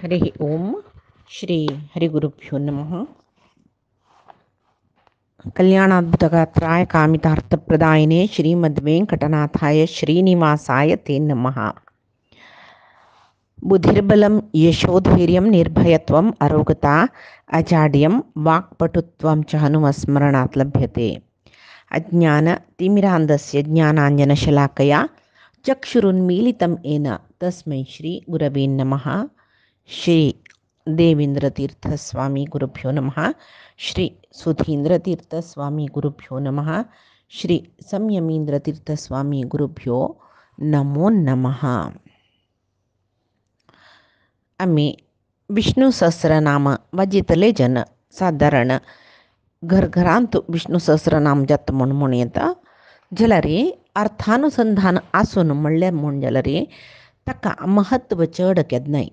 हरि ओम श्री हरिगुरुभ्यो नमः। कल्याणाद्भुतगात्राय कामितार्थप्रदायिने श्रीमद्वेङ्कटनाथाय श्रीनिवासाय ते नमः। बुद्धिर्बलं यशोधैर्यं निर्भयत्वम् अरोगता अजाड्यं वाक्पटुत्वं च हनुमस्मरणात् लभ्यते। अज्ञानतिमिरान्धस्य ज्ञानाञ्जनशलाकया चक्षुरुन्मीलितं येन तस्मै श्रीगुरवे नमः। श्री देवेंद्रतीर्थस्वामी गुरुभ्यो नमः। श्री सुधींद्रतीर्थस्वामी गुरुभ्यो नमः। श्री संयमींद्रतीर्थस्वामी गुरुभ्यो नमो नमः. आम्ही विष्णू सहस्रनाम वाजितले जन साधारण घरघरांत विष्णू सहस्रनाम जात म्हणून येता जलरे अर्थानुसंधान आसून म्हणले म्हण जलरे ताका महत्व चड केद नाही.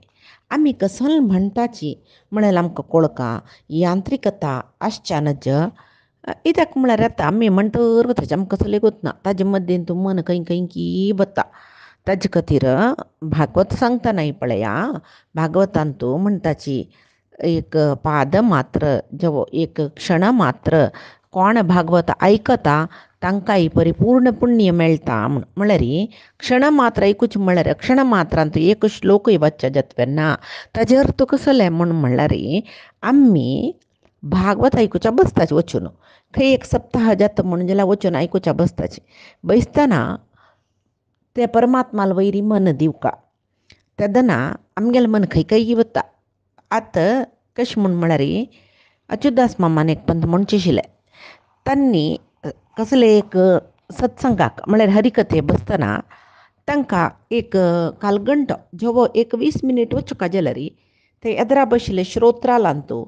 आम्ही कसल म्हणटाची म्हळ्यार आमकां कळका यांत्रिकता आसच्यानच इत्याक म्हळ्यार आतां आमी म्हणटर ताचें आमकां कसलें गोत ताजे मद्दीन तूं मन खंय खंय की बता. ताजे खातीर भागवत सांगता नाही पळया, भागवतान तूं म्हणटाची एक पाद मात्र जेवो एक क्षण मात्र कोण भागवत आयकता तांकांय परिपूर्ण पुण्य मेळटा म्हळ्यार क्षण मात्र ऐकूच म्हळ्यार क्षण मात्रांत एक श्लोकय वाचचे जातवे ना. ताजे अर्थ कसले म्हणल्यार आमी भागवत आयकुच्या बसताची वचून खंय एक सप्ताह जाता म्हण जाल्यार वचून आयकुच्या बसताची. बसतना ते परमात्माल वयरी मन दिवका तेदना आमगेलें मन खंय खंय वता. आतां कशें म्हळ्यार अच्युतदास मामान एक पंत म्हणचे आशिल्ले. तांणी कसले एक सत्संगाक म्हळ्यार हरिकथे बसतना तांकां एक कालगंटो जेवो एक 20 मिनीट वचूंका जाल्यार ते एदरा बशिल्ले श्रोत्रालांतू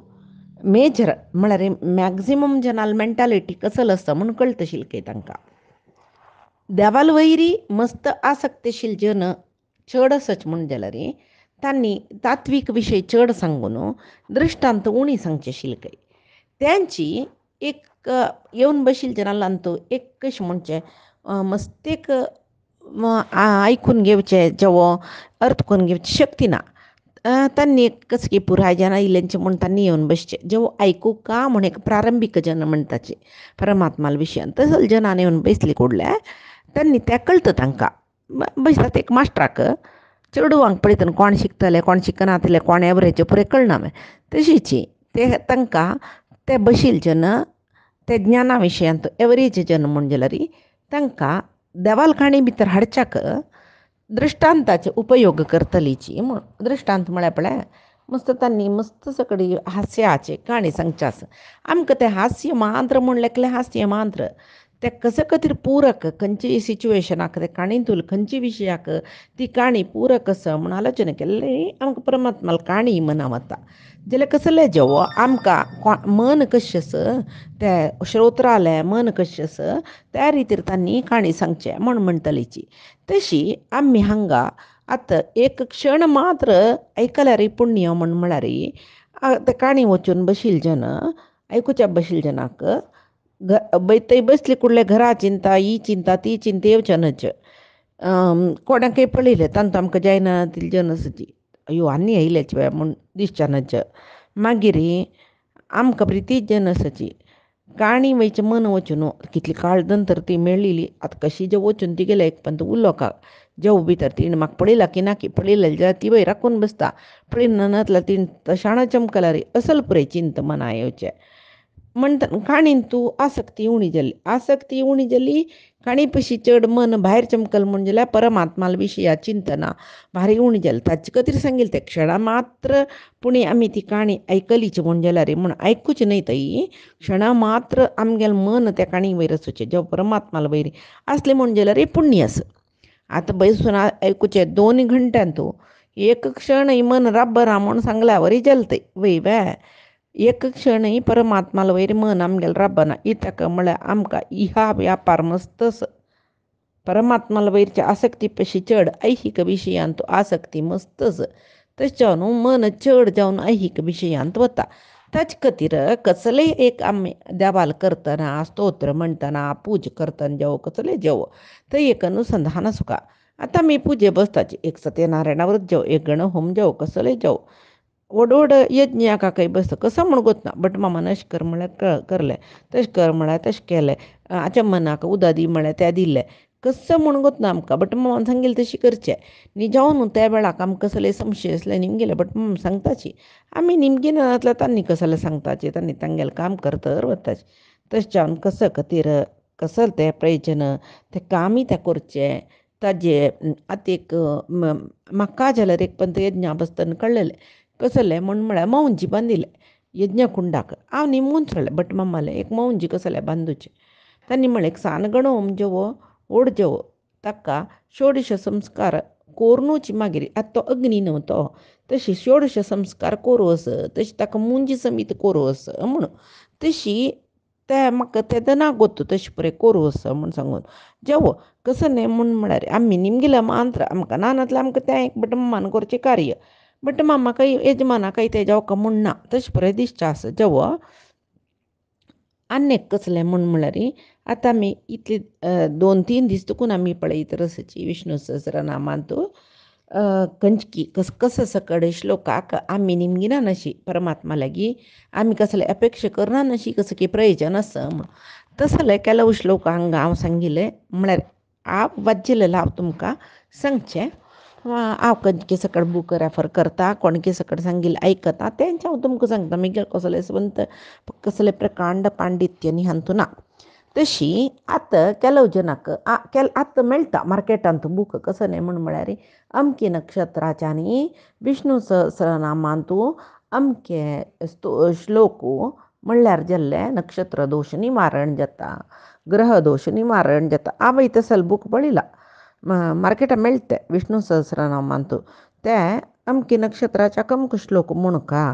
मेजर म्हळ्यार मॅक्झिमम जनाल मेंटालिटी कसल आसता म्हूण कळटशिल्लें की तांकां. देवाल वयरी मस्त आसक्तशील जन चड आसच म्हण जाल्यार तांणी तात्वीक विशय चड सांगून दृश्टांत उणी सांगचे आशिल्ले. त्यांची एक येवन बशिल्ले जनालांतू एक कशें म्हणचें मस्तेक आयकून घेवचें जेवो अर्थ करून घेवची शक्ती ना. तांणी कसकी पुराय जनां इल्ल्यांचे म्हूण तांणी येवन बसचें जेवो आयकूं का म्हूण एक प्रारंभीक जन म्हणटाचे परमात्माल विशयान तसले जनान येवन बसली कोडल्या तांणी तें कळटा तांकां. बसतात एक मास्टराक चेडवांक पळयतना कोण शिकतले कोण शिकनातले कोण एवरेज पुरे कळना. तशीच ते तांकां ते बशिल्ले जन ते ज्ञाना विशयांत एवरेज जन म्हण जाल्यार तांकां देवाल काणी भितर हाडच्याक दृश्टांताचे उपयोग करतलीची म्हूण. दृश्टांत म्हळ्यार पळय मस्त तांणी मस्त सकडी हास्याचे काणी सांगचे आसा. आमकां तें हास्य मांत्र म्हूण लेखलें हास्य मांत्र ते कशे खातीर पूरक खंयची सिच्युएशनाक ते काणींतूल खंयची विशयाक ती काणी पूरक आसा म्हूण आलोचना केल्ली आमकां परमात्माल काणी मना वता जाल्यार कसलें जेवो आमकां मन कशें आसा ते श्रोत्रालें मन कशें आसा त्या रितीर तांणी काणी सांगचें म्हूण म्हणटलीची. तशी आमी हांगा आतां एक क्षण मात्र आयकल्यार पुण्य म्हूण म्हळ्यार ते काणी वचून बशिल्ले जन आयकुच्या बशिल्ले जनाक थंय बसली कुडले घरा चिंता ही चिंता ती चिंता येवचनच. कोणाकय पळयलें तांतूं आमकां जायना तितली जन आसाची अयो आनी येयलेच म्हूण दिसचनच. मागीर आमकां बरी तीच जन आसाची काणी वयचें मन वचून कितली काळ नंतर ती मेळिल्ली आतां कशी जे वचून ती गेल्या एक पंत उलोवपाक जेव भितर तिणें म्हाका पळयलां की ना की पळयलें जाल्यार ती वयर राखून बसता. पळयना नातल्यार ती तशाण चमकल्यार असल पुरे चिंत मना येवचें म्हणटा. काणीन तूं आसक्ती उणी जाली काणी पशी चड मन भायर चमकल म्हण जाल्यार परमात्माल विशया चिंतना भारी उणी जाली. ताचे खातीर सांगिल्लें तें क्षणा मात्र पुणी आमी ती काणी आयकलीची म्हण जाल्यार म्हूण आयकूच न्हय तई क्षणा मात्र आमगेलें मन त्या काणी वयर आसूचें जेव परमात्माल वयर आसलें म्हण जाल्यार पुण्य आसा. आतां बसून आयकुचें 2 घंट्यान एक क्षणय मन राब्बरा म्हूण सांगल्या वरी जलतय वय वे एक क्षणय परमात्माल वयर मन आमगेलें राब्बना. इत्याक म्हळ्यार आमकां ह्या व्यापार मस्त परमात्माल वयरची आसक्ती पेशी चड ऐहिक विशयांत आसक्ती मस्त आसा. तशें न्हू मन चड जावन ऐहिक विशयांत वता. ताचे खातीर कसलेय एक आमी देवाल करतना स्तोत्र म्हणटना पूज करतना जेवो कसलेय जेवो थंय एक अनुसंधान आसुका. आतां आमी पुजे बसताची एक सत्यनारायणा व्रत जेवो एक गण होम जेवो कसलेय जेवो व्हड यज्ञ हाका काही बसता कसं म्हूण गोतना बट मामान अशें कर म्हळ्यार करलें, तशें कर म्हळ्यार तशें केलें, आचमनाक उदक दी म्हळ्यार तें दिलें. कसं म्हूण गोतना आमकां बट मामान सांगलें तशें करचें. न्ही जावन न्हू त्या वेळाक आमकां कसले संशय असले निमगेले बट मामा सांगताची आमी निमगिना नातल्या तांणी कसले सांगताचे तांणी तांगेलें काम करतर वताचे. तशें जावन कसं खातीर कसं तें प्रयोजन तें कामी तें करचें ताजे आतां एक म्हाका जाल्यार एक पंत यज्ञा बसतना कळलेलें कसलें म्हळ्यार मौंजी बांदिल्लें यज्ञ कुंडाक हांव निमूच रावलें बट मामालें एक मौंजी कसलें बांदूचें. तांणी म्हळें एक सानगणोम जेवो व्हड जेवो ताका षोडश संस्कार कोरनूच मागीर आतां तो अग्नी न्हू तो तशी षोडश संस्कार कोरूस तशी ताका मुंजी समीत कोरूस म्हणून तशी तें म्हाका तें ना गोतू तशें पुरे कोरूस म्हूण सांगून जेवो कसं न्ही म्हळ्यार आमी निमगेलें मांत्र आमकां ना नातल्यार आमकां तें एक बट मामान करचें कार्य बट मामाका यजमानाकय तें जेवका म्हूण ना तशें पुरे दिश्टी आसा जेवो. आनी एक कसलें म्हळ्यार आतां आमी इतले 2-3 दीस तुकून आमी पळयत रसाची विष्णू सहस्रनामांत कंचकी कसं सकड श्लोकाक आमी निमगिना नाशी परमात्मा लागीं आमी कसले अपेक्षा करना नाशी कसं की प्रयोजन आसा म्हूण तसलें ಕೆಲವು श्लोक हांगा हांव सांगिल्लें म्हळ्यार हांव वाज्जिलें हांव तुमकां सांगचें. हांव खंयचे सकट बूक रेफर करता कोणके सकट सांगिल्लें आयकता तेंचें हांव तुमकां सांगता मागीर कसलें संत कसलें प्रकांड पांडित्य न्ही हातूंत ना. तशी आतां ಕೆಲವು जनाक आतां मेळटा मार्केटांत बूक कसो न्ही म्हळ्यार अमके नक्षत्राच्यांनी विष्णू सहस्रनामांत अमके श्लोक म्हणल्यार जाल्ले नक्षत्र दोश निवारण जाता, ग्रह दोश निवारण जाता. हांवें तसलें बूक पळयलां मार्केटां मेळटा विष्णू सहस्रनामांत ते अमके नक्षत्राच्या अमको श्लोक म्हणुका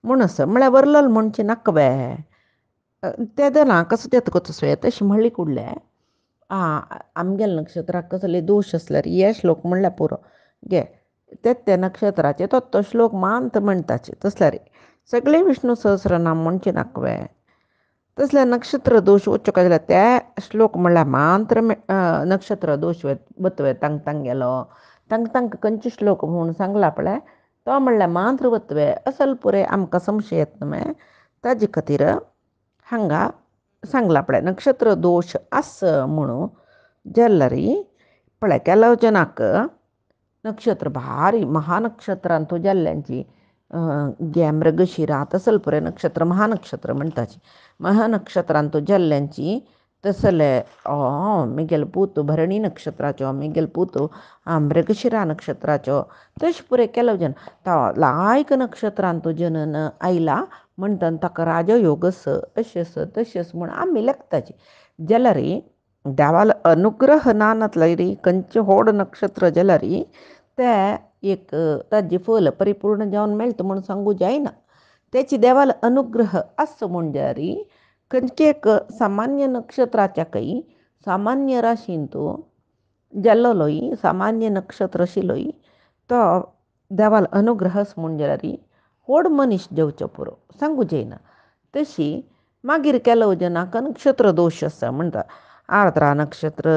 म्हूण आसा म्हळ्यार वरलल म्हणचें नाकवे तें जालां कसो तें तसो तशें म्हणलें कुडलें आमगेल्या नक्षत्राक कसले दोश आसल्यार हे श्लोक म्हणल्यार पुरो गे ते नक्षत्राचे तो श्लोक मांत म्हणटाचे तसल्यार सगळे विष्णू सहस्रनाम म्हणचे नाकवे तसल्या नक्षत्र दोश वच्चो काय जाल्यार ते श्लोक म्हणल्यार मांत्र नक्षत्र दोश वतवे तांकां गेलो तांकां खंयचे श्लोक म्हूण सांगला पळय तो म्हणल्यार मांत्र वतवे असल पुरे आमकां संशय येता न्हय ताजे खातीर हांगा सांगला पळय नक्षत्र दोश आस म्हणून जाल्यार पळय ಕೆಲವು जनाक नक्षत्र भारी महानक्षत्रांत जाल्ल्यांची गे मृगशिरा तसल पुरे नक्षत्र महानक्षत्र म्हणटाची महानक्षत्रांत जाल्ल्यांची तसले मिगेल पूत भरणी नक्षत्राच्यो मिगेल पूत मृगशिरा नक्षत्राच्यो तशें पुरे ಕೆಲವು जन लायक नक्षत्रांत जनन आयला म्हणटन ताका राजयोग अशें तशेंच म्हूण आमी लेखताची जाल्यार देवालो अनुग्रह ना नातल्यार खंयचें व्हड नक्षत्र जाल्यार ते एक ताजे फल परिपूर्ण जावन मेळटा म्हूण सांगूं जायना. तेची देवालो अनुग्रह आस म्हणजे खंयचे एक सामान्य नक्षत्राच्याकय सामान्य राशींत जाल्लोय सामान्य नक्षत्र आशिल्लोय तो देवालो अनुग्रह आसा म्हूण जाल्यार व्हड मनीस जेवचो पुरो सांगूं जायना. तशी मागीर ಕೆಲವು जनाक नक्षत्र दोश आसा म्हणटा आर्द्रा नक्षत्र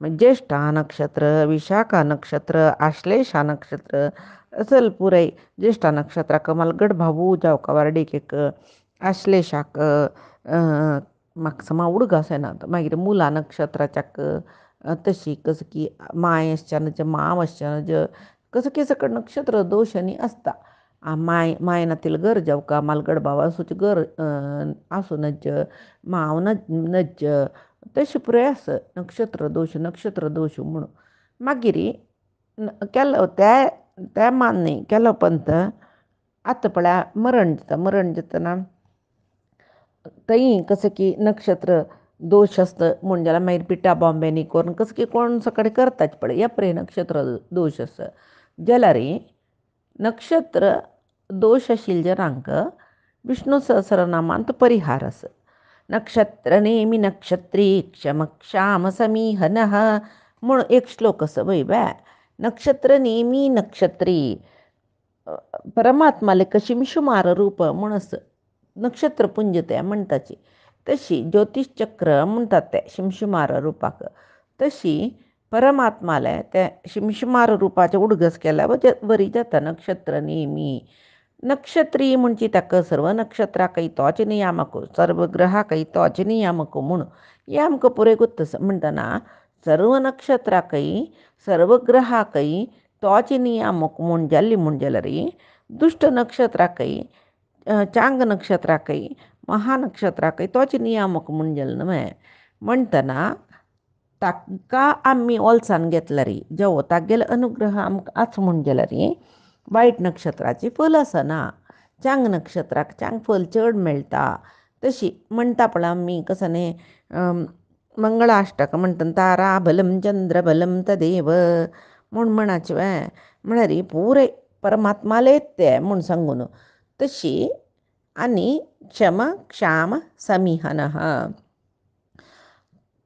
ज्येष्ठा नक्षत्र विशाखा नक्षत्र आश्लेषा नक्षत्र असल पुराय ज्येष्ठा नक्षत्राक मलगड भावू जावका वारडीक एक आश्लेशाक म्हाका समा उडग आसना मागीर मुला नक्षत्राच्याक तशी कसं की माय आसच्यान माव आसच्यान कसं की सकट नक्षत्र दोश आनी आसता माय नातील घर जावका मालगड भाव आसूचे घर आसूं नज माव नज तशें पुराय आसा नक्षत्र दोश म्हणून मागीर ते मान्य केलो पंत आतां पळय मरण जातना थंय कसं की नक्षत्र दोश आसता म्हूण जाल्यार मागीर पिठा बॉम्बे करून कसं की कोण सकाळीं करताच पळय एप्रे नक्षत्र दोश आसा जाल्यार नक्षत्र दोश आशिल्ल्या जनांक विष्णू सहस्रनामांत परिहार आसा. नक्षत्र नेमी नक्षत्री क्षम क्षाम समीहनः म्हूण एक श्लोक आसा वय नक्षत्र नेमी नक्षत्री परमात्माले शिमशुमार रूप म्हूण आसा नक्षत्रपुंज ते म्हणटाची तशी ज्योतिश्चक्र म्हणटात ते शिमशुमार रुपाक तशी परमात्माले ते शिमशुमार रुपाचे उडगस केल्यार बरी जाता नक्षत्र नेमी नक्षत्री म्हणची ताका सर्व नक्षत्राकय तोच नियामक सर्व ग्रहाकय तोच नियामक म्हूण हे आमकां पुरे गुत्त म्हणटना सर्व नक्षत्राकय सर्व ग्रहाकय तोच नियामक म्हूण जाल्यार दुष्ट नक्षत्राकय चांग नक्षत्राकय महानक्षत्राकय तोच नियामक म्हूण जालें न्हय म्हणटना ताका आमी ओलसाण घेतला री जेवो तागेलो अनुग्रह आमकां आच म्हूण जाल्यार वायट नक्षत्राची फल आसना चांग नक्षत्राक चांग फल चड मेळटा तशी म्हणटा पळय आमी कसं न्ही मंगळाष्टक म्हणटा तारा बलम चंद्र बलम तदेव म्हूण म्हणाचें म्हळ्यार पुरे परमात्मालेच ते म्हूण सांगून तशी आनी क्षम क्षाम समिहनः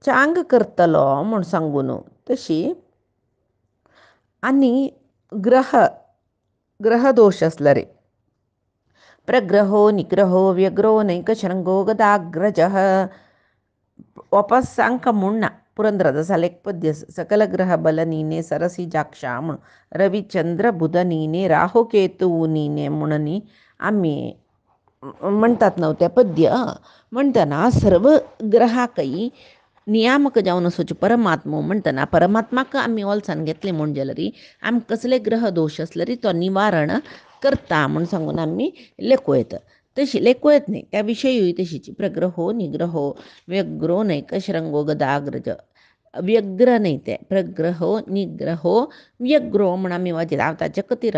चांग करतलो म्हूण सांगून तशी आनी ग्रह दोश आसला रे प्रग्रहो निग्रहो व्यग्रो नैकशृंगो गदाग्रजः वापस सांग म्हणना पुरंदरदासाल एक पद्य सकल ग्रह बल नीने सरसी जाक्षा म्हूण रविचंद्र बुध नीने राहू केतू नीने म्हणून आमी म्हणटात न्हू तें पद्य म्हणटना सर्व ग्रहाकय नियामक जावन असोचे परमात्मो म्हणटना परमात्माक आमी ओलसाण घेतलें म्हूण जाल्यार आमकां कसले ग्रह दोश आसल्यार तो निवारण करता म्हूण सांगून आमी लेखूं येता तशी लेखूं येत न्ही त्या विशयूय तशीच प्रग्रहो निग्रहो व्यग्रो नैकशृंगो गदाग्रज व्यग्र न्ही ते प्रग्रहो निग्रहो व्यग्रो म्हूण आमी वाचयता हांव ताचे खातीर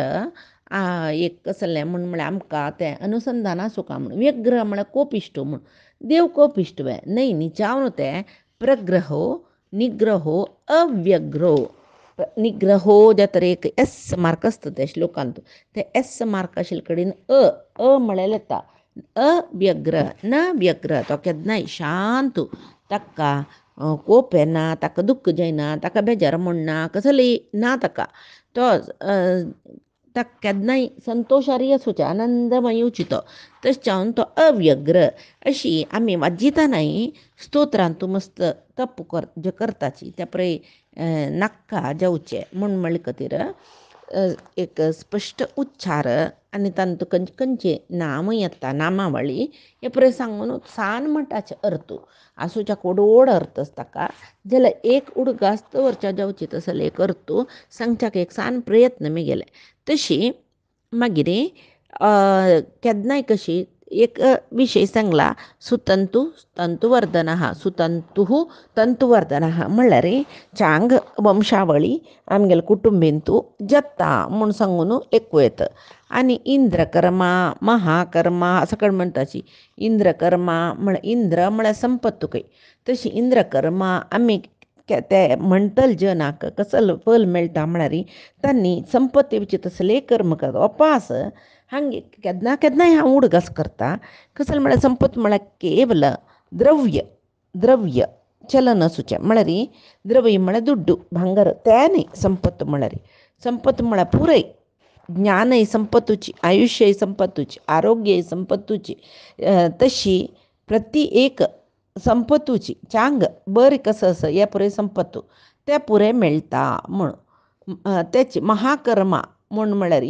एक कसलें म्हळ्यार आमकां तें अनुसंधान आसूं काय म्हूण व्यग्र म्हळ्यार कोपिश्ट म्हूण देव कोपिश्ट न्हय न्ही तें प्रग्रहो निग्रहो अव्यग्रो निग्रहो जाल्यार एक एस मार्क आसता त्या श्लोकांत ते एस मार्क आशिल्ले कडेन म्हळ्यार येता अव्यग्र न व्यग्र तो केन्नाय शांत ताका कोप येना ताका दुख्ख जायना ताका बेजार म्हणना कसली ना ताका तो ताका केन्नाय संतोशारी आसूचे आनंदमय उचितो तशें जावन तो अव्यग्र अशी आमी वाजितानाय स्तोत्रांत मस्त तप करताची त्या पळय नाक्का जावचे म्हूण म्हणले खातीर एक स्पश्ट उच्चार आनी तांतूं खंयचे नाम येता नामावळी हे पळय सांगून सान म्हणटाचे अर्थ आसूच्या कोडोड अर्थ ताका जाल्यार एक उडगास्त वरच्या जावची तसले एक अर्थ सांगच्याक एक सान प्रयत्न मी तशी मागीर केन्नाय कशी एक विशय सांगला सुतंतु तंतुवर्धन सुतंतु तंतुवर्धन म्हळ्यार चांग वंशावळी आमगेले कुटुंबींतू जत्ता म्हूण सांगून एकू येता आनी इंद्रकर्मा महाकर्मा सकळ म्हणटाची इंद्रकर्मा म्हळ्यार इंद्र म्हळ्यार संपत्तुकय तशी इंद्रकर्मा आमी ते म्हणटल जनाक कसलो फल मेळटा म्हळ्यार तांणी संपत्ती विचित तसले कर्म करता अपास हांगे केन्नाय हांव उडगास करता कसले म्हळ्यार संपत्त म्हळ्यार केवल द्रव्य चलन आसूचें म्हळ्यार द्रव्य म्हळ्यार दुड्डू भांगर तें न्ही संपत्त म्हळ्यार पुराय ज्ञानय संपत्तुची आयुष्यय संपत्तुची आरोग्यय संपत्तुची तशी प्रति एक संपत्तुची चांग बरें कसं आसा हे पुरे संपत्तू ते पुरे मेळटा म्हूण तेची महाकर्मा म्हूण म्हळ्यार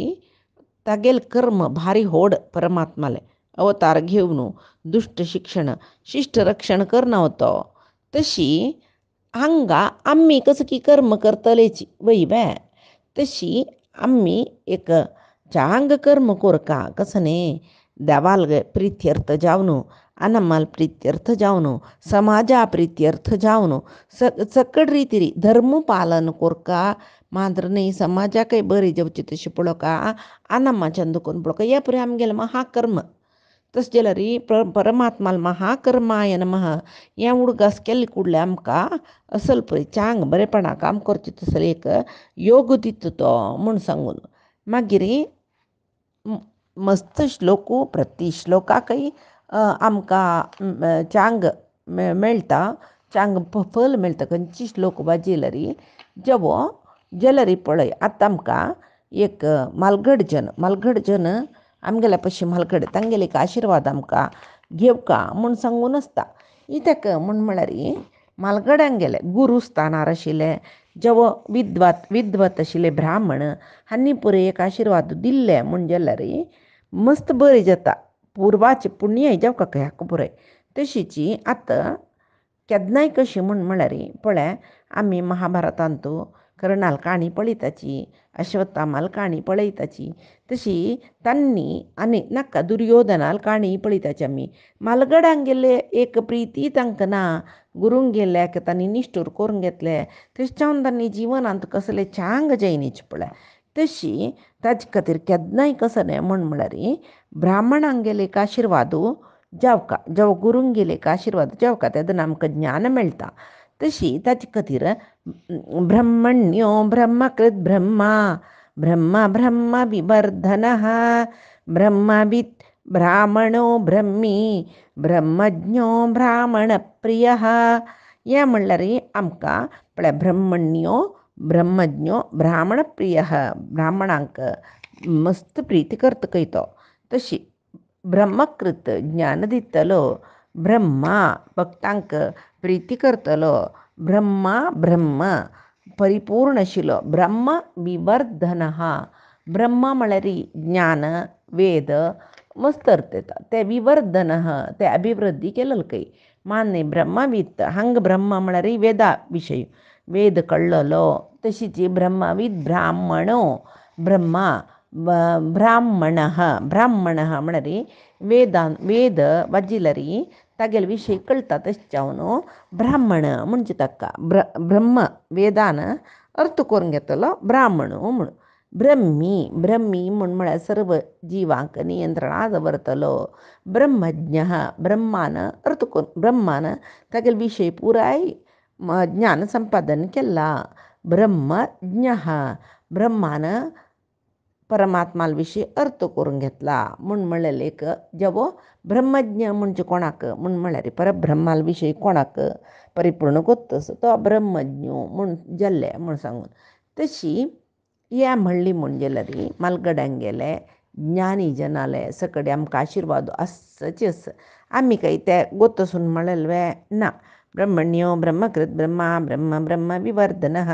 तागेल कर्म भारी व्हड परमात्माले अवतार घेवन दुष्ट शिक्षण शिश्ट रक्षण करना तो तशी हांगा आमी कसं की कर्म करतलेची वय तशी आमी एक चांग कर्म कोरका कसं न्ही देवाल प्रित्यर्थ जावन अनमाल प्रित्यर्थ जावन समाजा प्रित्यर्थ जावन सकड रितीरी धर्म पालन कोरका मात्र न्ही समाजाकय बरी जावची तशी पळोवका अनम्मा चंद करून पळोवका हे पळय आमगेलें महाकर्म तशें जाल्यार परमात्माल महाकर्माय नमः हें उडगास केल्ले कुडले आमकां असल पळय चांग बरेपणा काम करचें तसले एक योग दिता तो म्हूण सांगून मागीर मस्त श्लोकू प्रति श्लोकाकय आमकां चांग मेळटा चांग फल मेळटा खंयची श्लोक वाजयल्यार जेवो जाल्यार पळय आतां आमकां एक मालगड जन आमगेल्या पशी मालगड तांगेले एक आशिर्वाद आमकां घेवका म्हूण सांगून आसता कित्याक म्हूण म्हळ्यार मालगड्यांक गेले गुरू स्थानार आशिल्ले जेवो विद्वत आशिल्ले ब्राह्मण हांणी पुरे एक आशिर्वाद दिल्ले म्हूण जाल्यार मस्त बरी जाता. पूर्वाचे पुण्य जावं का ह्याक पुरय तशीची आतां केन्नाय कशी म्हळ्यार पळय आमी महाभारतांतू कर्णाल काणी पळयताची, अश्वत्थामाल काणी पळयताची, तशी तांणी आनी नाका दुर्योधनाल काणी पळयताची आमी. मालगडांक गेले एक प्रिती तांकां ना, गुरूंक गेल्याक तांणी निश्ठूर करून घेतले, तशें जावन तांणी जिवनांत कसले चांग जैनीचे पळय. तशी ताजे खातीर केन्नाय कसो न्हय म्हळ्यार ब्राह्मणांक गेले एक आशिर्वादू जावका, जेवा गुरूंक गेले एक आशिर्वाद जावका, तेदून आमकां ज्ञान मेळटा. तशी ताजे खातीर ब्रह्मण्यो ब्रह्मकृत ब्रह्मा, ब्रह्मा ब्रह्म विवर्धनः, ब्रह्मवित् ब्राह्मणो ब्रह्मी, ब्रह्मज्ञो ब्राह्मण प्रियः. हें म्हणल्यार आमकां पळय ब्रह्मण्यो ब्रह्मज्ञो ब्राह्मण प्रियः, ब्राह्मणांक मस्त प्रीती करता खंय तो. तशी ब्रह्मकृत ज्ञान दितलो, ब्रह्मा भक्तांक प्रीती करतलो, ब्रह्मा ब्रह्म परिपूर्ण आशिल्लो, ब्रह्म विवर्धनः. ब्रह्मा म्हळ्यार ज्ञान वेद मस्त अर्थ येता. ते विवर्धनः ते अभिवृद्धी केलेलो खंय. मान्य ब्रह्मवित् हांगा ब्रह्मा म्हळ्यार वेदा विशय, वेद कळ्ळलो. तशीच ब्रह्मवित् ब्राह्मणो ब्रह्मा ब्राह्मणः, ब्राह्मणः म्हळ्यार वेद वाजिल्यार तागेले विशय कळटा. तशें जावन ब्राह्मण म्हणजे ताका ब्रह्म वेदान अर्थ करून घेतलो ब्राह्मण म्हणून. ब्रह्मी, ब्रह्मी म्हळ्यार सर्व जिवांक नियंत्रणां दवरतलो. ब्रह्मज्ञ, ब्रह्मान अर्थ करून ब्रह्मान तागेले विशय पुराय ज्ञान संपादन केला. ब्रह्मज्ञ, ब्रह्मान परमात्माल विशीं अर्थ करून घेतला म्हणलें एक जेवो ब्रह्मज्ञ म्हणजे कोणाक म्हळ्यार परब्रह्माल विशय कोणाक परिपूर्ण कोत्तस तो ब्रह्मज्ञ म्हूण जाल्ले म्हूण सांगून. तशी हें म्हणली म्हूण जाल्यार मालगड्यांक गेले ज्ञानी जनाले सकडी आमकां आशिर्वाद आसचे आस. आमी काही ते गोतसून म्हणलें ना. ब्रह्मण्यो ब्रह्मकृत ब्रह्मा, ब्रह्म ब्रह्म विवर्धनः,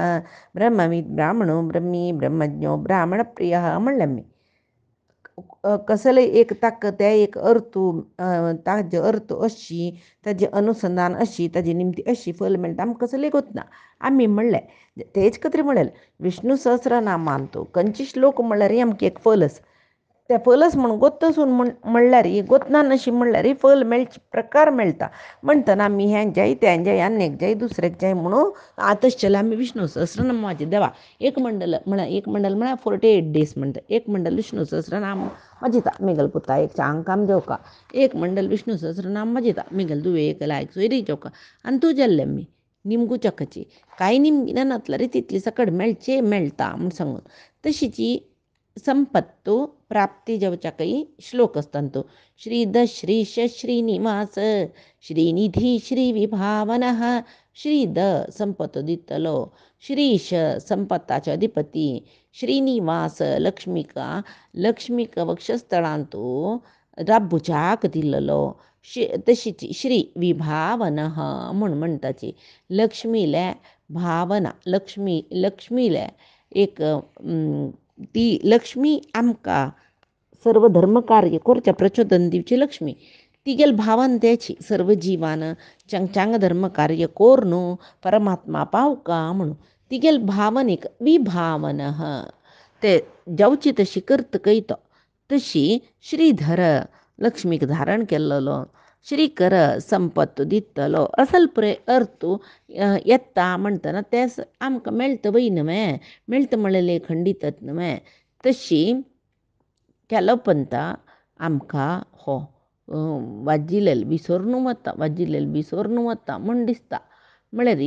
ब्रह्मवित् ब्राह्मणो ब्रह्मी, ब्रह्मज्ञो ब्राह्मण प्रियः म्हणलें आमी. कसले एक ताका ते एक अर्थ ताजे अर्थ अशी, ताजे अनुसंधान अशी, ताजी निमती अशी फल मेळटा आमकां कसले गोतना. आमी म्हणलें तेच खातीर म्हणलें विष्णू सहस्रनामांतू खंयचे श्लोक म्हणल्यार आमकां एक फलस, ते फलस म्हणून गोत्तसून म्हणल्यार गोतनान अशी म्हणल्यार फल मेळचे प्रकार मेळटा. म्हणटना आमी हें जाय तें जाय आनीक जाय दुसऱ्याक जाय म्हणून तशें आमी विष्णू सहस्रनामाचें देवा एक मंडल म्हळ्यार 48 days म्हणटा. एक मंडल विष्णू सहस्रनाम मजिता मिगल पुता एक चांग काम जेवका, एक मंडल विष्णू सहस्रनाम मजिता मिगल दुवे एक लायक सोयरी जेवका. आनी तूं जाल्लें आमी निमगू चकाची कांय निमगिना नातल्यार तितली सकड मेळचे मेळटा म्हूण सांगून. तशीची संपत्तू प्राप्ती जावच्याकय श्लोक असतात. श्रीद श्रीश श्रीनिवास श्रीनिधी श्रीविभावनः, श्रीद संपत दितलो, श्रीश संपत्ताचे अधिपती, श्रीनिवास लक्ष्मीक वक्षस्थळांतू राबुचाक दिल्लो. तशीच श्री विभावनः म्हूण म्हणटाची लक्ष्मीले भावना, लक्ष्मीले एक ती लक्ष्मी आमकां सर्व धर्म कार्य करचें प्रचोदन दिवची लक्ष्मी. तिगेल भावन त्याची सर्व जिवान चांग धर्म कार्य कोर न्हू परमात्मा पावका म्हणून तिगेल भावनेक विभावनः ते जावची तशी करता कयतो. तशी श्रीधर लक्ष्मीक धारण केल्लो, श्रीकर संपत्त दितलो असल पुरे अर्थ येता म्हणटना ते आमकां मेळटा वय न्हय, मेळटा म्हणलें खंडितत न्हय. तशी केलो पंता आमकां हो वाजिल्लें विसरून वता म्हूण दिसता. म्हळ्यार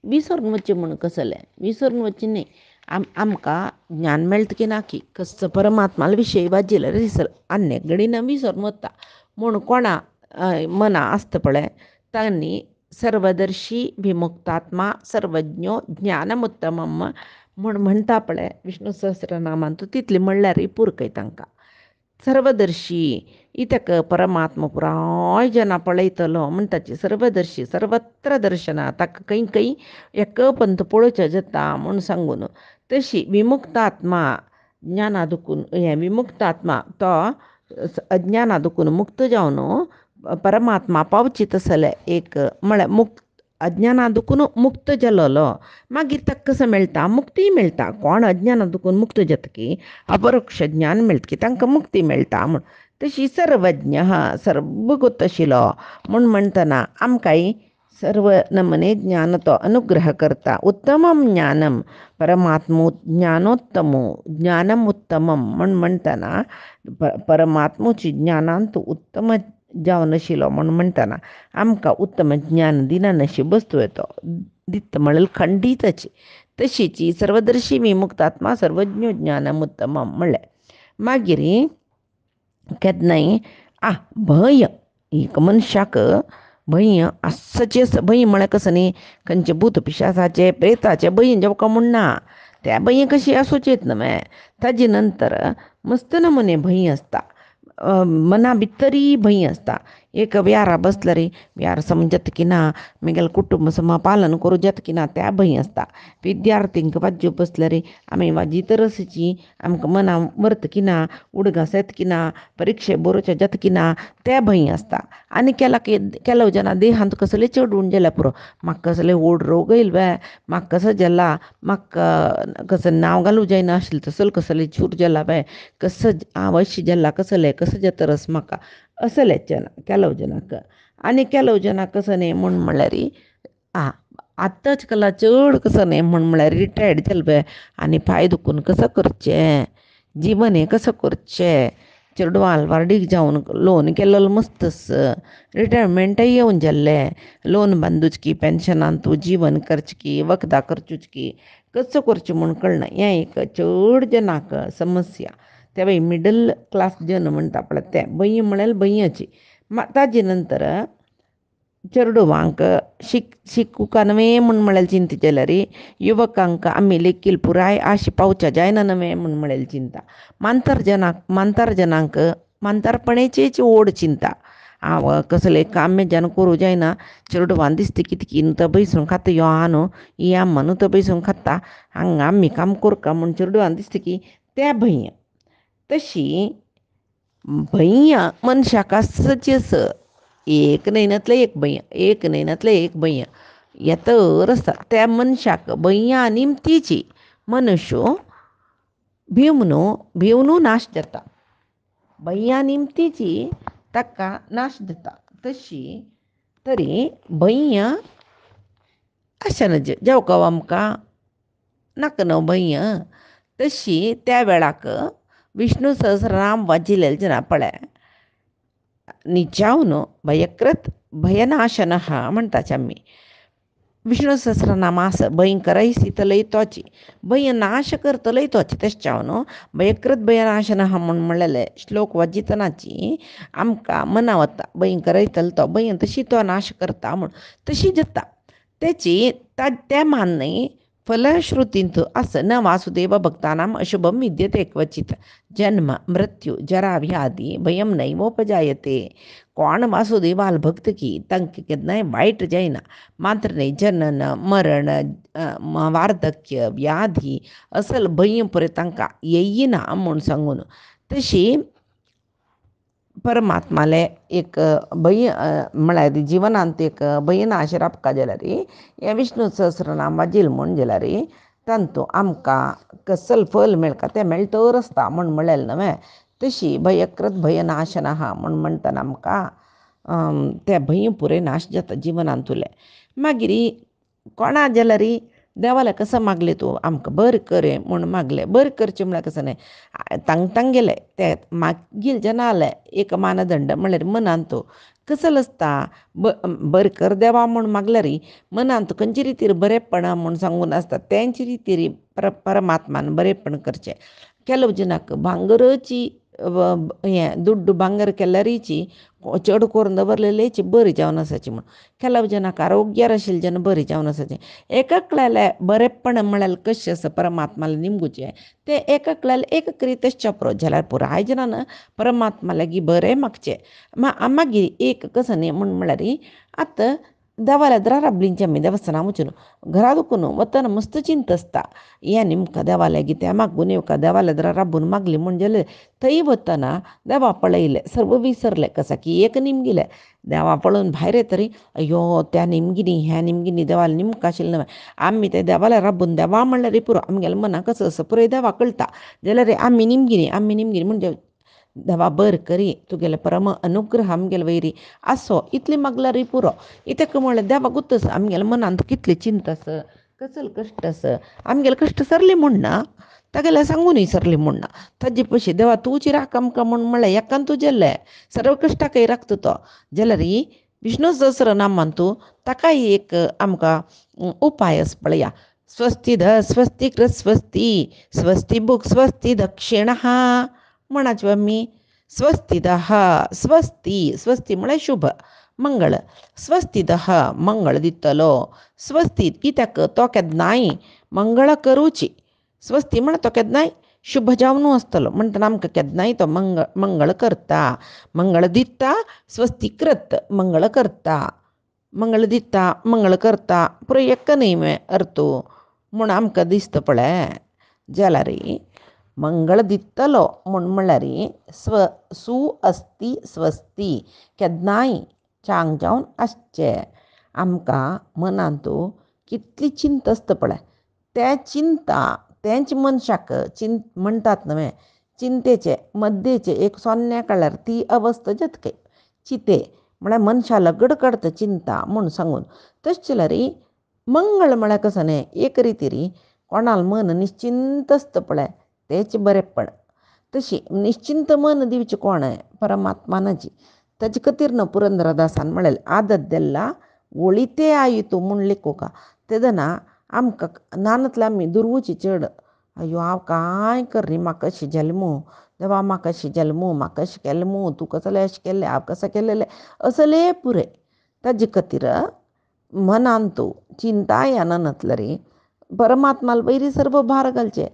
विसरून वचचें म्हूण कसलें विसरून वचचें न्ही. आमकां ज्ञान मेळटा की ना की कसो परमात्माल विशय वाजिल्यार दिसर आनेक घडीन विसरून वता म्हूण कोणा मना आसता पळय तांणी सर्वदर्शी विमुक्तात्मा सर्वज्ञो ज्ञानमुत्तमम म्हूण म्हणटा पळय विष्णू सहस्रनामांतू तितली म्हणल्यार पुरकय तांकां. सर्वदर्शी इतक परमात्मा पुराय जना पळयतलो म्हणटाची सर्वदर्शी सर्वत्र दर्शना ताका खंय एक पंत पळोवचें जाता म्हूण सांगून. तशी विमुक्तात्मा ज्ञाना दुखून हें विमुक्त आत्मा तो अज्ञाना दुखून मुक्त जावन परमात्मा पावची तसले एक म्हळ्यार अज्ञाना दुखून मुक्त जालोलो मागीर ताका कसो मेळटा मुक्ती मेळटा. कोण अज्ञाना दुखून मुक्त जाता की अपरोक्ष ज्ञान मेळटा की तांकां मुक्ती मेळटा म्हूण. तशी सर्वज्ञ सर्वगत आशिल्लो म्हूण म्हणटना आमकांय सर्व नमने ज्ञान तो अनुग्रह करता. उत्तमम ज्ञानम परमात्मो ज्ञानोत्तमो ज्ञानम उत्तमम म्हूण म्हणटना परमात्मोची ज्ञानान तूं उत्तम जावन आशिल्लो म्हूण म्हणटना आमकां उत्तम ज्ञान दिना नशीब वस्तू येतो दित म्हळ्यार खंडीतची तशीची सर्वदर्शी विमुक्तात्मा सर्वज्ञ ज्ञानम उत्तमम म्हणलें. मागीर केन्नाय भंय एक मनशाक भंय आसचे भंय म्हळ्यार कसो न्ही खंयचे भूत पिशाचाचे प्रेताचे भंय जेवका म्हूण ना त्या भंय कशी आसूचेत न्हय. ताजे नंतर मस्त नमुने भंय आसता मना भितरी भंय आसता. एक व्यारा बसला रे व्यार सम जाता की ना म्हगेलें कुटुंब सम पालन करूं जाता की ना त्या भंय आसता. विद्यार्थींक वाज्यो बसले रे आमी वाजी तरसची आमकां मना व्हरता की ना उडगास येता की ना परिक्षे बरोवचे जाता की ना ते भंय आसता. आनी ಕೆಲವು ಜನ ದೇಹಾಂತ कसले चड उण जाल्यार पुरो म्हाका कसले व्हड रोग येयले बाय म्हाका कसो जाला म्हाका कसो नांव घालूं जायना आशिल्लें तसलो कसले चूर जाला बाय कसो हांव अशी जाला कसो जाता रस म्हाका असले जन ಕೆಲವು ಜನಕ್ಕೆ. आनी ಕೆಲವು जनाक कसो न्ही म्हूण म्हणल्यार आतांच कला चड कसो न्ही म्हूण म्हणल्यार रिटायर्ड जाले बाय आनी पांय दुखून कसो करचें जीवन हें कसो करचें चेडवां आलवार्डीक जावन लोन केल्लो मस्तस रिटायरमेंटय येवन जाल्लें लोन बांदूच पेन्शनान तूं जीवन करचें की वखदां करचूच की कसो करचें म्हूण कळना. हें एक चड जनाक समस्या ते बाई मिडल क्लास जन म्हणटा पळय ते भंय म्हळ्यार भंयची. ताजे नंतर चेडवांक शिकुका न्हय म्हूण म्हळ्यार चिंता जाल्यार युवकांक आमी लेखील पुराय आश पावच्या जायना न्हय म्हूण म्हळ्यार चिंता. मांतार जनांक मांतारपणेचीच ओड चिंता. हांव कसलें काम जेन्ना करूं जायना चेडवान दिसता कितें न्हू तो बैसून खाता यो न्हू ही आम्मा न्हू तो बैसून खाता हांगा आमी काम करूं का म्हूण चेडवान दिसता की तें भंय. तशी भंय मनशाक आसची आस एक न्हयनातलें एक न्हयनातलें एक भंय येतर आसता. त्या मनशाक भंया निमतीची मनुष्य भिवनू नाश जाता भंया निमतीची ताका नाश जाता. तशी तरी भंय आसना जेवका आमकां नाका न्हू भंय. तशी त्या वेळाक विष्णू सहस्रनाम वाजिल्लें जना पळय निजावन भयकृत भयनाशनः म्हणटाचे आमी. विष्णू सहस्रनामा भंय करयसितलय तोची भंय नाश करतलय तोची तेश न्हू भयकृत भयनाशनः म्हूण म्हणलेले श्लोक वाजितनाची आमकां मना वता भंय करयतलो तो भंय तशी तो नाश करता म्हूण तशी जाता. तेची त्या मान्य फलश्रुतींत आस न वासुदेव भक्तानाम अशुभम विद्यते क्वचित जन्म मृत्यू जरा व्याधी भयम नैवोपजायते. कोण वासुदेवाल भक्त की तांकां केन्नाय वायट जायना मात्र न्ही जनन मरण वार्धक्य व्याधी असल भंय पळय तांकां येयना म्हूण सांगून. तशी परमात्माले एक भंय म्हळ्यार जिवनांत एक भंय नाश रावपा जाल्यार हें विष्णू सहस्रनाम वाजिल म्हूण जाल्यार तांतू आमकां कसल फल मेळटा तें मेळटर आसता म्हूण म्हणलेलें न्हय. तशी भयकृत भयनाशनः म्हूण म्हणटना आमकां ते भंय पुरे नाश जाता जिवनांतुले. मागीर कोणा जाल्यार देवाले कसो मागले तूं आमकां बरें कर म्हूण मागलें बरें करचें म्हळ्यार कसो न्हय तांग गेले ते मागील जनाले एक मानदंड म्हळ्यार मनांत कसलो आसता बरें कर देवा म्हूण मागल्यार मनांत खंयचे रितीर बरेंपणां म्हूण सांगून आसता तेंचे रितीर परमात्मान बरेंपण करचें. ಕೆಲವು ಜನಕ್ಕೆ भांगरची हें दुड्ड भांगर केल्यारीची चड करून दवरलेलीची बरी जावन आसाची म्हूण. ಕೆಲವು ಜನಕ್ಕೆ आरोग्यार आशिल्ले जन बरी जावन आसाचें. एककल्याले बरेंपण म्हळ्यार कशें आसा परमात्माले निमगुचें तें एककल्याले एक करीत आसचें पुरो जाल्यार पुराय जनान परमात्मा लागीं बरें मागचें. मागीर एक कसो न्ही म्हूण म्हळ्यार आतां देवाला द्रा राबलींची आमी देवस्थाना वचून घरा दुखून वतना मस्त चिंत आसता हें निमकां देवाल्या गित्या मागून येवका देवाला द्रा राबून मागली म्हणजे थंय वतना देवा पळयलें सर्व विसरलें कसा की एक निमगिलें देवा पळोवन भायर येतरी अयो त्या निमगिनी ह्या निमगिनी देवाला निमकां आशिल्लें न्हय आमी ते देवाला राबून देवा म्हणल्यार पुरो आमगेल्या मनाक कसो असो पुरो देवा कळटा जाल्यार आमी निमगिनी म्हणजे देवा बर करी तुगेले परम अनुग्रह आमगेले वयरी आसो इतलें मागल्यार पुरो इतक म्हणल्यार देवा गुत्तस आमगेल्या मनांत कितली चिंत आस कसल कश्ट आस आमगेले कश्ट सरले म्हणना तागेल्या सांगूनय सरले म्हणना ताजे पयशे देवा तुजी राख आमकां म्हळ्यार एकान तुजेल्ले सर्व कश्टाकय राखता तो जाल्यार विष्णू सहस्रनामान तूं ताकाय एक आमकां उपाय आस पळया स्वस्ती ध स्वस्ती कृत स्वस्ती स्वस्ती भूक स्वस्ती दक्षिणः म्हणाचे आमी स्वस्ती स्वस्ती म्हळ्यार शुभ मंगळ स्वस्तिदः मंगळ दितलो स्वस्ती कित्याक तो केन्नाय मंगळ करूची स्वस्ती म्हण तो केन्नाय शुभ जावन आसतलो म्हणटना आमकां केन्नाय तो मंगळ करता मंगळ दिता स्वस्ती कृत मंगळ करता मंगळ दिता मंगळ करता पुरो एक न्हय अर्थ म्हूण आमकां दिसता पळय जाल्यार मंगळ दितलो म्हणल्यार अस्ति स्वस्ती केन्नाय चांग जावन आसचें आमकां मनांत कितली चिंत आसता पळय तें चिंता तेंच मनशाक म्हणटात न्हय चिंतेचे मध्येचे एक सोन्ने काळार ती अवस्था जतके चिते म्हळ्यार मनशा लगड काडता चिंता म्हूण सांगून तशें जाल्यार मंगळ म्हळ्यार कसो न्हय एक रितीर कोणाल मन निश्चिंत आसता पळय तेच बरेंपण तशी निश्चिंत मन दिवचें कोण परमात्मानाची ताजे खातीर न्हय पुरंदरदासान म्हळें आदत देल्ला ಒಳಿತೇ ಆಯಿತು म्हणलेकोका तेदना आमकां नानतले आमी दुर्वची चड अयो हांव कांय करनी म्हाका अशें जालें मू देवा म्हाका अशें जालें मू म्हाका अशें केलें मू तूं कसलें अशें केल्लें हांव कशें केलेलें असलें पुरे ताजे खातीर मनांत चिंता येना नातलें परमात्माल वयरी सर्व भार घालचें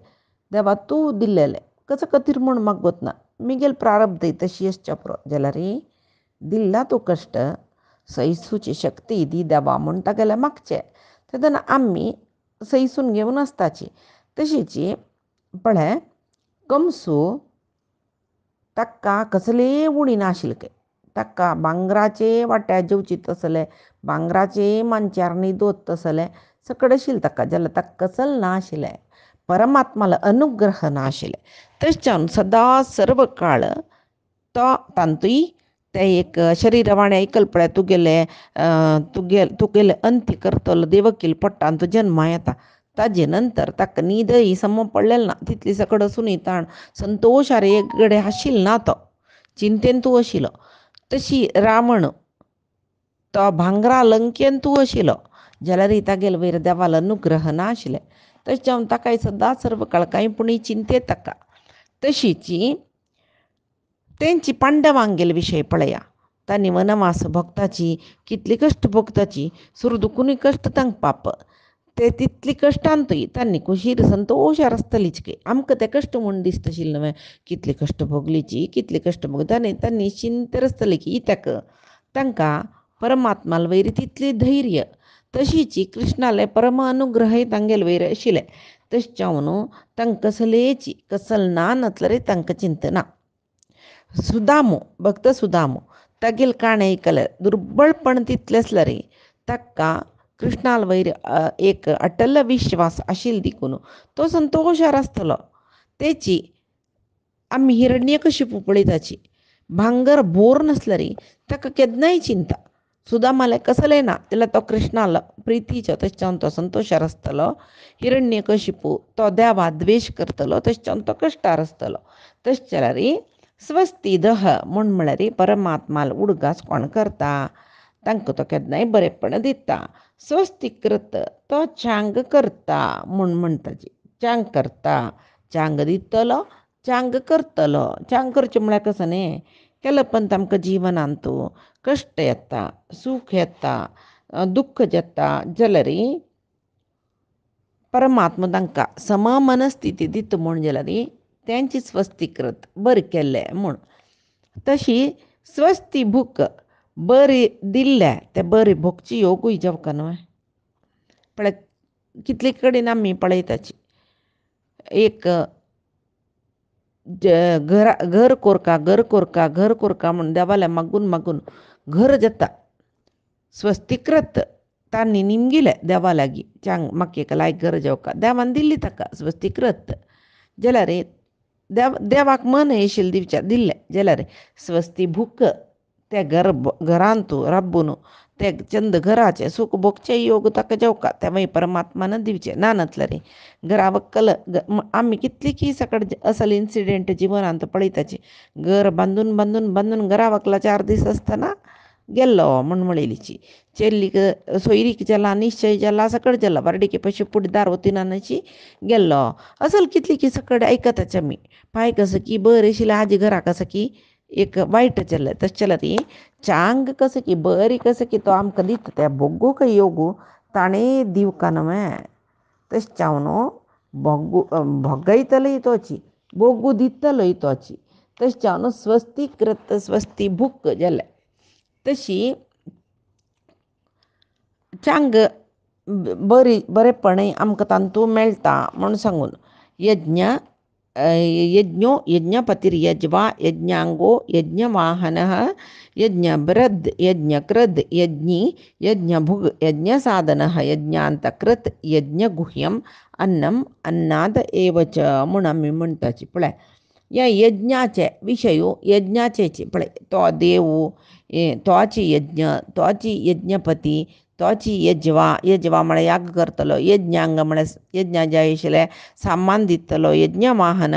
देवा तूं दिल्लेलें कशें खातीर म्हूण मागोत ना मिगेल प्रारब्ध तशी आसच्या पुरो जाल्यार दिल्ला तूं कश्ट सैसूची शक्ती दी देवा म्हणटा गेल्यार मागचें तेदना आमी सैसून घेवन आसताची तशीच पळय कंसू ताका कसलेय उणी नाशिल्ले ताका भांगराचे वाट्यार जेवचीत आसले भांगराचे मांच्यार न्हिदोत आसले सकड आशिल्लें ताका जाल्यार ताका कसल नाशिल्लें परमात्माला अनुग्रह नाशिल्लें तशें जावन सदां सर्व काळ तो तांतूय ते एक शरीरवाणी आयकल पळय तुगेले अंत्य करतलो देवकील पोट्टान तो जन्मा येता ताजे नंतर ताका न्हीदय सम पडलेलें ना तितली सकड असूनय ताण संतोशार एक घडे आशिल्लो ना तो चिंतेन तूं आशिल्लो तशी रावण तो भांगरा लंकेन तूं आशिल्लो जाल्यार तागेले वयर देवालो अनुग्रह नाशिल्लें तशें जावन ताकाय सदां सर्व काळ कांय पुणी चिंते ताका तशीच तेंची पांडवांगेले विशय पळया तांणी वनवास भोगताची कितली कश्ट भोगताची सुरदुकूनय कश्ट तांकां पाप ते तितली कश्टांतूय तांणी खुशीर संतोशार आसतलीच की आमकां ते कश्ट म्हूण दिसता आशिल्लें न्हय कितली कश्ट भोगलीची कितली कश्ट तांणी चिंतेर आसतली की इत्याक तांकां परमात्माल वयर तितली धैर्य तशीच कृष्णाले परम अनुग्रहय तांगेले वयर आशिल्लें तशें जावन तांकां कसलेची कसल ना नातल्यार तांकां चिंत ना सुदामू भक्त सुदामू तागेल काण आयकल्यार दुर्बळपण तितलें आसल्यार ताका कृष्णाल वयर एक अटल विश्वास आशिल्लो देखून तो संतोशार आसतलो तेची आमी हिरण्यकशिपू पळयताची भांगर बोर नासल्यार ताका केन्नाय चिंता सुदामालें कसलें ना जाल्यार तो कृष्णाल प्रितीचो तशें जावन तो संतोशार आसतलो हिरण्यकशिपू तो देवा द्वेश करतलो तशें जावन तो कश्टार आसतलो तशें जाल्यार स्वस्तिदः म्हळ्यार परमात्माल उडगास कोण करता तांकां तो केन्नाय बरेंपण दिता स्वस्तिकृत तो चांग करता म्हणटाची चांग करता चांग दितलो चांग करतलो चांग करचें म्हळ्यार कसो न्ही केल्या पण आमकां जिवनांत कश्ट येता सूख येता दुख्ख जाता जाल्यार परमात्मा तांकां सम मनस्थिती दिता म्हूण जाल्यार तेंची स्वस्तिकृत बरें केल्लें म्हूण तशी स्वस्ती भूक बरी दिल्ल्या त्या बरी भोगची योगूय जेवका न्हय पळय कितले कडेन आमी पळयताची एक घर कोरका म्हणून देवाला मागून मागून घर जाता स्वस्तिकृत तांणी निमगिले देवालागी चांग म्हाका एक लायक घर जेवका देवान दिल्ली ताका स्वस्तिकृत जाल्यार देवाक मन येशील दिवच्या दिल्ले जाल्यार स्वस्ती भूक त्या घरांतू राबून ते चंद घराचे सुख भोगचे योग ताका जेवका तेव्हा परमात्मान दिवचे ना नतले घरा वक्कल आमी कितली की सकाळ असल इन्सिडेंट जिवनांत पळयताची घर बांदून बांदून बांदून घरा वक्कला 4 दीस आसतना गेल्लो म्हण म्हणलेलीची चेल्लीक सोयरीक जाला निश्चय जाला सकड जाला बारडीके पयशे पुडीदार वतीनाची गेल्लो असल कितली की सकड ऐकताच आमी पाय कसं की बरें आशिल्लें आजी घरा कसं की एक वायट चल्लें तशें जाल्यार चांग कसं की बरी कसं की तो आमकां दिता त्या भोगू काय योगू ताणें दिवका न्हय तशें चाव न्हू भोगयतलोय तोची भोगू दितलोय तोची तशें चाव न्हू स्वस्तिकृत स्वस्ती भूक जालें तशी चांग बरेपणय आमकां तांतू मेळटा म्हूण सांगून यज्ञो यज्ञपतिर्यज्वा यज्ञांगो यज्ञवाहनः यज्ञभृद् यज्ञकृद् यज्ञी यज्ञभुग् यज्ञसाधनः यज्ञांतकृत यज्ञगुह्यम अन्नम अन्नाद एव च म्हूण आमी म्हणटाची पळय ह्या यज्ञाचे विशयो यज्ञाचेची पळय तो देव तोची यज्ञ तोची यज्ञपती तोची यज्वा म्हळ्यार याग करतलो यज्ञांग म्हळ्यार यज्ञा जाय आशिल्लें सामान दितलो यज्ञवाहन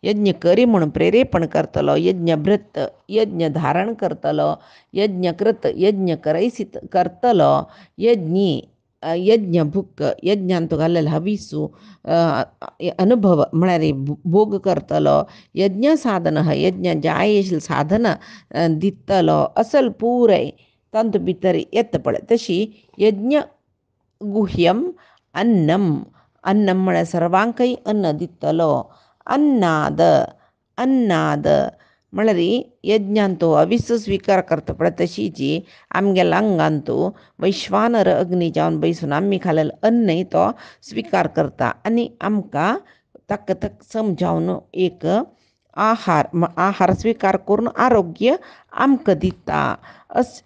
यज्ञ करी म्हणून प्रेरेपण करतलो यज्ञभृत यज्ञ धारण करतलो यज्ञकृत यज्ञ करयसीत करतलो यज्ञी यज्ञभुक यज्ञान तो घाल्लेलो हविसू अनुभव म्हळ्यार भोग करतलो यज्ञ साधन यज्ञ जाय आशिल्लें साधन दितलो असल पुराय तांतू भितर येता पळय तशी यज्ञ गुह्यम अन्नम म्हळ्यार सर्वांकय अन्न दितलो अन्नाद म्हळ्यार यज्ञान तो अविस स्विकार करता पळय तशीची आमगेल्या अंगांतू वैश्वानर अग्नी जावन बैसून आमी खाल्लेलें अन्नय तो स्विकार करता आनी आमकां ताका समजावन एक आहार स्विकार करून आरोग्य आमकां दिता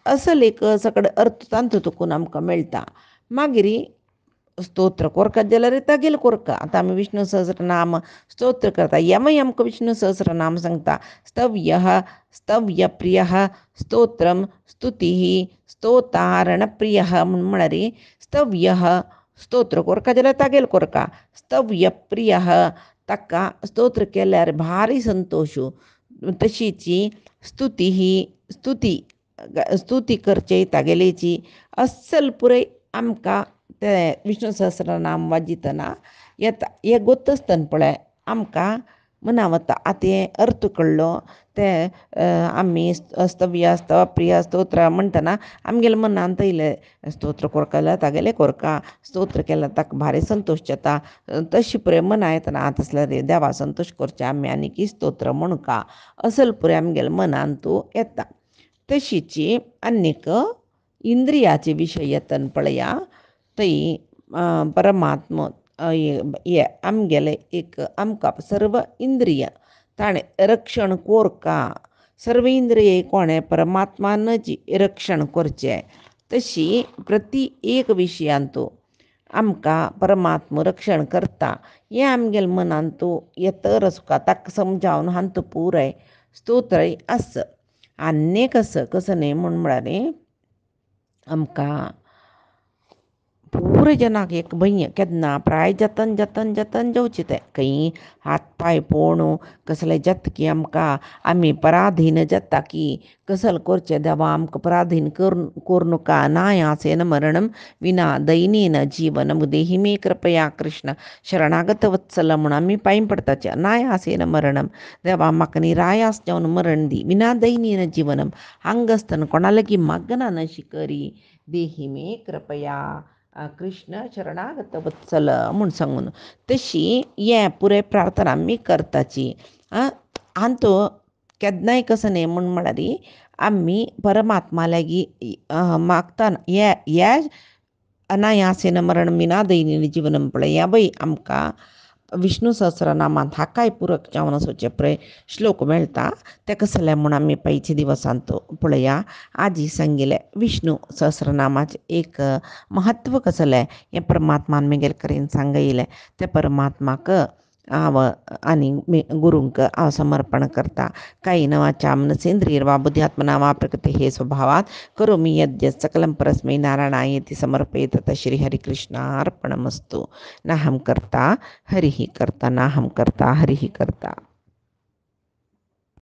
असल एक सकड अर्थ तांतू तुकून आमकां मेळटा मागीर स्तोत्र कोरतात जाल्यार तागेले कोरका आतां आमी विष्णू सहस्रनाम स्तोत्र करता हेंय आमकां विष्णू सहस्रनाम सांगता स्तव्यप्रियः स्तोत्रम स्तुतीः स्तोतारणप्रियः म्हळ्यार स्तव्यः स्तोत्र कोरता जाल्यार तागेले कोरका स्तव्यप्रियः ताका स्तोत्र केल्यार भारी संतोश तशीची स्तुती करचे तागेलेची अस्सल पुरय आमकां ते विष्णू सहस्रनाम वाजितना येता हे गोत्त आसतना पळय आमकां मना वता आतां हें अर्थ कळ्ळो ते आमी स्तव्य स्तवप्रिय स्तोत्र म्हणटना आमगेल्या मनांत येयलें स्तोत्र कोरता जाल्यार तागेलें कोरका स्तोत्र केल्यार ताका भारी संतोश जाता तशी पुराय मना येतना आतां आसल्यार देवा संतोश करचें आमी आनी स्तोत्र म्हणुका असल पुराय आमगेल्या मनांतू येता तशीची आनीक इंद्रियाचे विशय येतना पळया थंय परमात्म हे आमगेले एक आमकां सर्व इंद्रिय ताणें रक्षण कोरका सर्व इंद्रिय कोणें परमात्मानच रक्षण करचें तशी प्रती एक विशयांतू आमकां परमात्म रक्षण करता हें आमगेल्या मनांतू येतर आसता ताका समजावन हांतू पुराय स्तोत्रय आस आनीक कसं न्ही म्हळ्यार आमकां पुरे जनाक एक भंय केन्ना प्राय जतन जेवचें तें खंय हात पांय पळोवन कसलें जाता की आमी पराधीन जाता की कसल करचें देवा आमकां पराधीन कोरनुका नायासेन मरणम विना दैनीन जीवन देही मे कृपया कृष्ण शरणागत वत्सल म्हणून आमी पांय पडटाचें नायासेन मरणम देवा म्हाका निरायास जावन मरण दी विना दैनीन जीवनम हांगासतना कोणालागी मागना न शिकरी देही मे कृपया कृष्ण शरणागत वत्सल म्हूण सांगून तशी हें पुराय प्रार्थना आमी करताची हांतू केन्नाय कसं न्ही म्हळ्यार आम्ही परमात्मा लागी मागताना या अनायासेन मरण मिना दैनिनी जीवन पळया बाई आमकां विष्णू सहस्रनामांत हाकाय पुरक जावन वचचे पळय श्लोक मेळटा ते कसले म्हूण आमी पयचे दिवसांत पळया. आजी सांगिल्लें विष्णू सहस्रनामाचें एक महत्व कसलें हें परमात्मान म्हगेल करीन सांगयलें. ते परमात्माक हांव आनी गुरूंक हांव समर्पण करता. कायेन वाचा मनसेंद्रिय वा बुद्ध्यात्मना वा प्रकृते हे स्वभावात करोमि यद्यत् सकलं परस्मै नारायणायेति समर्पयेत् तत् श्री हरिकृष्णार्पणमस्तु. नाहं कर्ता हरिः कर्ता नाहं कर्ता हरिः कर्ता.